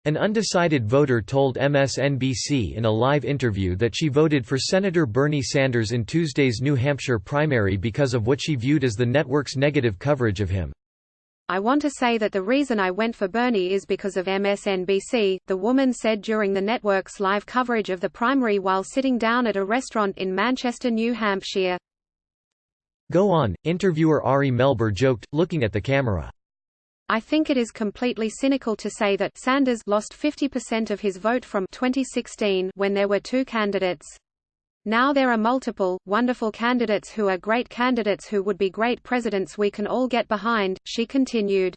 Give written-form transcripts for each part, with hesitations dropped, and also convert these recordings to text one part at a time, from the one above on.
An undecided voter told MSNBC in a live interview that she voted for Senator Bernie Sanders in Tuesday's New Hampshire primary because of what she viewed as the network's negative coverage of him. "I want to say that the reason I went for Bernie is because of MSNBC," the woman said during the network's live coverage of the primary while sitting down at a restaurant in Manchester, New Hampshire. Go on, interviewer Ari Melber joked, looking at the camera. "I think it is completely cynical to say that Sanders lost 50% of his vote from 2016 when there were two candidates. Now there are multiple, wonderful candidates who are great candidates who would be great presidents we can all get behind," she continued.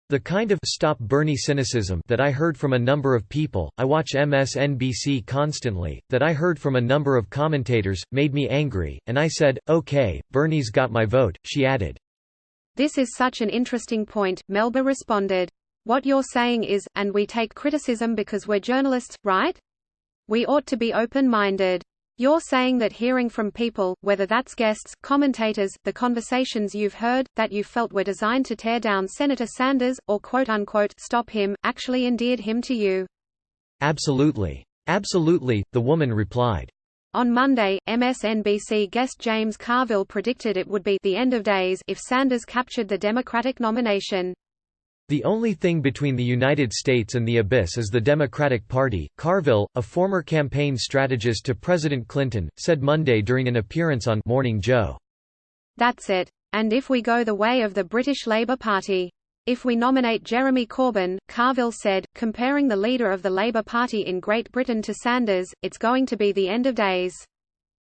The kind of "stop Bernie" cynicism that I heard from a number of people, I watch MSNBC constantly, that I heard from a number of commentators, made me angry, and I said, okay, Bernie's got my vote, she added. "This is such an interesting point," Melba responded. "What you're saying is, and we take criticism because we're journalists, right? We ought to be open-minded. You're saying that hearing from people, whether that's guests, commentators, the conversations you've heard, that you felt were designed to tear down Senator Sanders, or quote-unquote, stop him, actually endeared him to you." Absolutely. Absolutely, the woman replied. On Monday, MSNBC guest James Carville predicted it would be the end of days if Sanders captured the Democratic nomination. The only thing between the United States and the abyss is the Democratic Party, Carville, a former campaign strategist to President Clinton, said Monday during an appearance on Morning Joe. "That's it. And if we go the way of the British Labour Party. If we nominate Jeremy Corbyn," Carville said, comparing the leader of the Labour Party in Great Britain to Sanders, "it's going to be the end of days.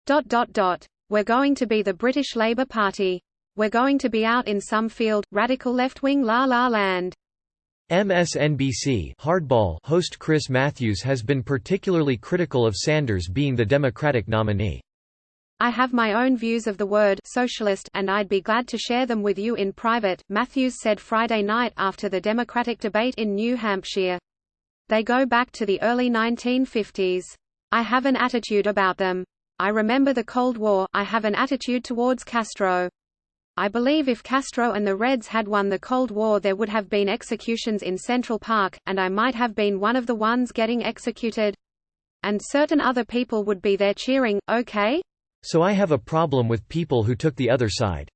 We're going to be the British Labour Party. We're going to be out in some field, radical left-wing la-la land." MSNBC Hardball host Chris Matthews has been particularly critical of Sanders being the Democratic nominee. "I have my own views of the word socialist, and I'd be glad to share them with you in private," Matthews said Friday night after the Democratic debate in New Hampshire. "They go back to the early 1950s. I have an attitude about them. I remember the Cold War. I have an attitude towards Castro. I believe if Castro and the Reds had won the Cold War there would have been executions in Central Park, and I might have been one of the ones getting executed. And certain other people would be there cheering, okay? So I have a problem with people who took the other side.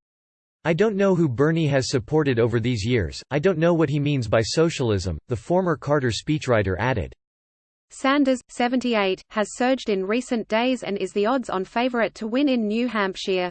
I don't know who Bernie has supported over these years, I don't know what he means by socialism," the former Carter speechwriter added. Sanders, 78, has surged in recent days and is the odds-on favorite to win in New Hampshire.